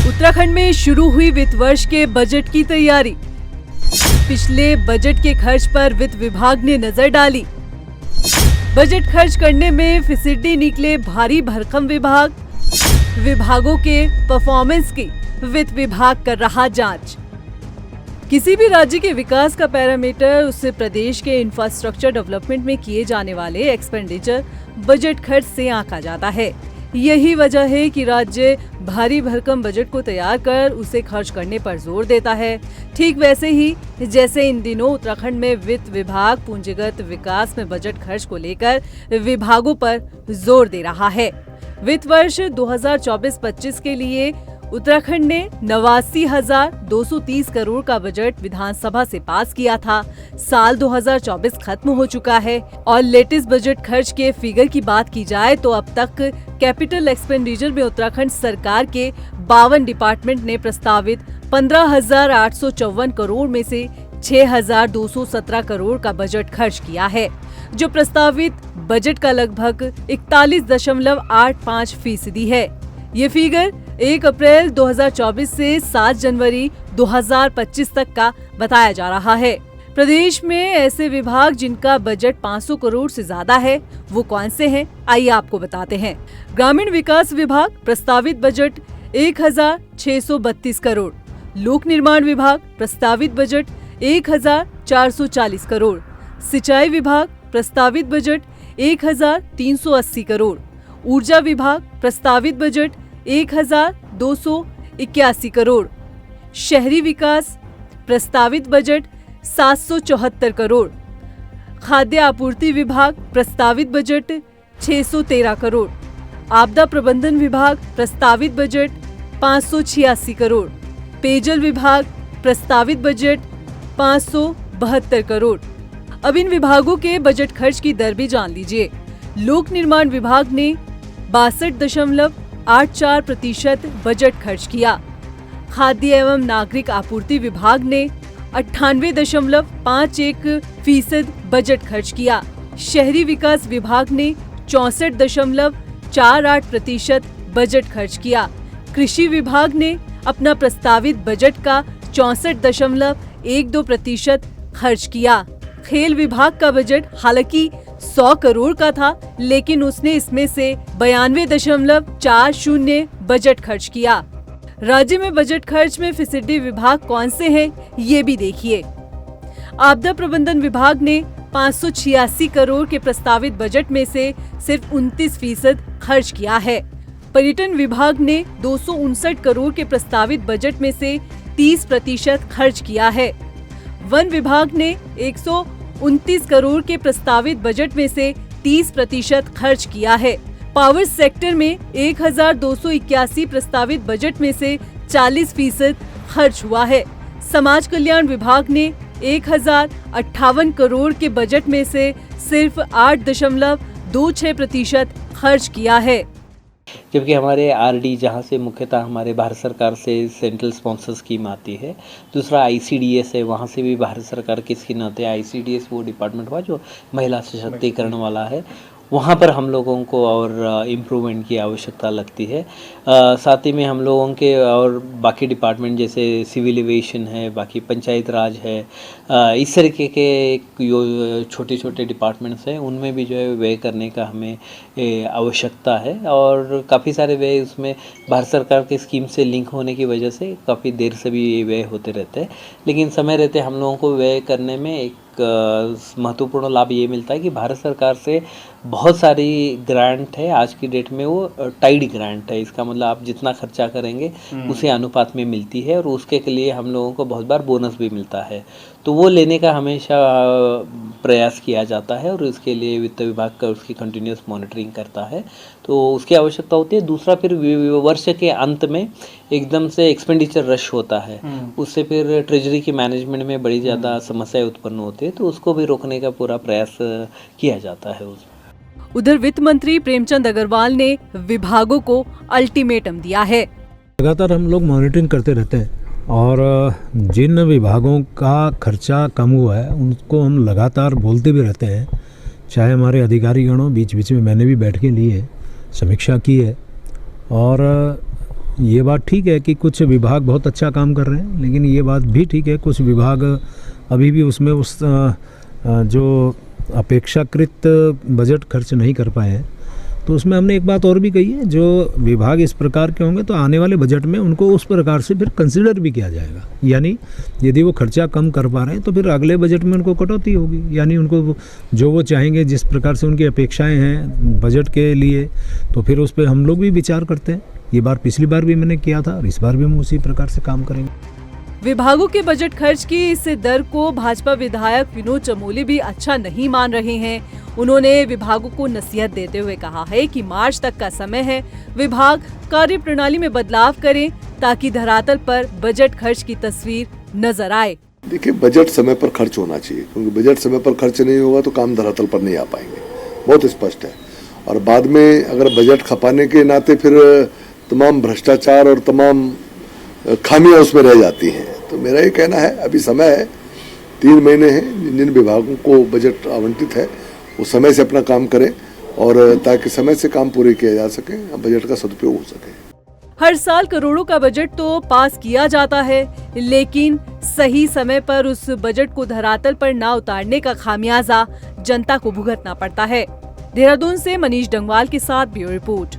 उत्तराखंड में शुरू हुई वित्त वर्ष के बजट की तैयारी। पिछले बजट के खर्च पर वित्त विभाग ने नजर डाली। बजट खर्च करने में फिसड्डी निकले भारी भरकम विभाग। विभागों के परफॉर्मेंस की वित्त विभाग कर रहा जांच। किसी भी राज्य के विकास का पैरामीटर उससे प्रदेश के इंफ्रास्ट्रक्चर डेवलपमेंट में किए जाने वाले एक्सपेंडिचर बजट खर्च से आंका जाता है। यही वजह है कि राज्य भारी भरकम बजट को तैयार कर उसे खर्च करने पर जोर देता है। ठीक वैसे ही जैसे इन दिनों उत्तराखंड में वित्त विभाग पूंजीगत विकास में बजट खर्च को लेकर विभागों पर जोर दे रहा है। वित्त वर्ष 2024-25 के लिए उत्तराखंड ने 89,230 करोड़ का बजट विधानसभा से पास किया था। साल 2024 खत्म हो चुका है और लेटेस्ट बजट खर्च के फिगर की बात की जाए तो अब तक कैपिटल एक्सपेंडिचर में उत्तराखंड सरकार के 52 डिपार्टमेंट ने प्रस्तावित 15,854 करोड़ में से 6,217 करोड़ का बजट खर्च किया है, जो प्रस्तावित बजट का लगभग 41.85% है। ये फिगर 1 अप्रैल 2024 से 7 जनवरी 2025 तक का बताया जा रहा है। प्रदेश में ऐसे विभाग जिनका बजट 500 करोड़ से ज्यादा है, वो कौन से हैं? आइए आपको बताते हैं। ग्रामीण विकास विभाग प्रस्तावित बजट 1,632 करोड़। लोक निर्माण विभाग प्रस्तावित बजट 1,440 करोड़। सिंचाई विभाग प्रस्तावित बजट 1,380 करोड़। ऊर्जा विभाग प्रस्तावित बजट 1,281 करोड़। शहरी विकास प्रस्तावित बजट 774 करोड़। खाद्य आपूर्ति विभाग प्रस्तावित बजट 613 करोड़। आपदा प्रबंधन विभाग प्रस्तावित बजट 586 करोड़। पेयजल विभाग प्रस्तावित बजट 572 करोड़। अब इन विभागों के बजट खर्च की दर भी जान लीजिए। लोक निर्माण विभाग ने 62.84% बजट खर्च किया। खाद्य एवं नागरिक आपूर्ति विभाग ने 98.51% बजट खर्च किया। शहरी विकास विभाग ने 64.48% बजट खर्च किया। कृषि विभाग ने अपना प्रस्तावित बजट का 64.12% खर्च किया। खेल विभाग का बजट हालांकि 100 करोड़ का था, लेकिन उसने इसमें से 92.40 बजट खर्च किया। राज्य में बजट खर्च में फिसड्डी विभाग कौन से हैं, ये भी देखिए। आपदा प्रबंधन विभाग ने 586 करोड़ के प्रस्तावित बजट में से सिर्फ 29% खर्च किया है। पर्यटन विभाग ने 259 करोड़ के प्रस्तावित बजट में से 30% खर्च किया है। वन विभाग ने 129 करोड़ के प्रस्तावित बजट में से 30% खर्च किया है। पावर सेक्टर में 1,281 प्रस्तावित बजट में से 40% खर्च हुआ है। समाज कल्याण विभाग ने 1,058 करोड़ के बजट में से सिर्फ 8.26% खर्च किया है। जबकि हमारे आरडी जहाँ से मुख्यतः हमारे भारत सरकार से सेंट्रल स्पॉन्सर स्कीम आती है, दूसरा आईसीडीएस है, वहाँ से भी भारत सरकार की स्कीम आती है। आईसीडीएस वो डिपार्टमेंट हुआ जो महिला सशक्तिकरण वाला है, वहाँ पर हम लोगों को और इम्प्रूवमेंट की आवश्यकता लगती है। साथ ही में हम लोगों के और बाकी डिपार्टमेंट जैसे सिविल एविएशन है, बाकी पंचायत राज है, इस तरीके के छोटे छोटे डिपार्टमेंट्स हैं, उनमें भी जो है व्यय करने का हमें आवश्यकता है। और काफ़ी सारे व्यय उसमें भारत सरकार के स्कीम से लिंक होने की वजह से काफ़ी देर से भी व्यय होते रहते हैं, लेकिन समय रहते हम लोगों को व्यय करने में एक महत्वपूर्ण लाभ ये मिलता है कि भारत सरकार से बहुत सारी ग्रांट है। आज की डेट में वो टाइड ग्रांट है, इसका मतलब आप जितना खर्चा करेंगे उसी अनुपात में मिलती है, और उसके लिए हम लोगों को बहुत बार बोनस भी मिलता है। तो वो लेने का हमेशा प्रयास किया जाता है, और इसके लिए वित्त विभाग का उसकी कंटिन्यूस मॉनिटरिंग करता है, तो उसकी आवश्यकता होती है। दूसरा, फिर वर्ष के अंत में एकदम से एक्सपेंडिचर रश होता है, उससे फिर ट्रेजरी की मैनेजमेंट में बड़ी ज़्यादा समस्याएं उत्पन्न होती है, तो उसको भी रोकने का पूरा प्रयास किया जाता है। उधर वित्त मंत्री प्रेमचंद अग्रवाल ने विभागों को अल्टीमेटम दिया है। लगातार हम लोग मॉनिटरिंग करते रहते हैं, और जिन विभागों का खर्चा कम हुआ है उनको हम लगातार बोलते भी रहते हैं। चाहे हमारे अधिकारीगणों, बीच बीच में मैंने भी बैठ के ली है, समीक्षा की है, और ये बात ठीक है कि कुछ विभाग बहुत अच्छा काम कर रहे हैं, लेकिन ये बात भी ठीक है कुछ विभाग अभी भी उसमें जो अपेक्षाकृत बजट खर्च नहीं कर पाए हैं। तो उसमें हमने एक बात और भी कही है, जो विभाग इस प्रकार के होंगे तो आने वाले बजट में उनको उस प्रकार से फिर कंसिडर भी किया जाएगा। यानी यदि वो खर्चा कम कर पा रहे हैं तो फिर अगले बजट में उनको कटौती होगी, यानी उनको जो वो चाहेंगे, जिस प्रकार से उनकी अपेक्षाएं हैं बजट के लिए, तो फिर उस पर हम लोग भी विचार करते हैं। ये बार पिछली बार भी मैंने किया था और इस बार भी हम उसी प्रकार से काम करेंगे। विभागों के बजट खर्च की इस दर को भाजपा विधायक विनोद चमोली भी अच्छा नहीं मान रहे हैं। उन्होंने विभागों को नसीहत देते हुए कहा है कि मार्च तक का समय है, विभाग कार्य प्रणाली में बदलाव करें ताकि धरातल पर बजट खर्च की तस्वीर नजर आए। देखिए, बजट समय पर खर्च होना चाहिए, क्योंकि बजट समय पर खर्च नहीं होगा तो काम धरातल पर नहीं आ पाएंगे, बहुत स्पष्ट है। और बाद में अगर बजट खपाने के नाते फिर तमाम भ्रष्टाचार और तमाम खामियां उसमें रह जाती हैं। तो मेरा ये कहना है, अभी समय है, 3 महीने हैं, जिन विभागों को बजट आवंटित है वो समय से अपना काम करें और ताकि समय से काम पूरे किया जा सके, बजट का सदुपयोग हो सके। हर साल करोड़ों का बजट तो पास किया जाता है, लेकिन सही समय पर उस बजट को धरातल पर ना उतारने का खामियाजा जनता को भुगतना पड़ता है। देहरादून से मनीष डंगवाल के साथ ब्यूरो रिपोर्ट।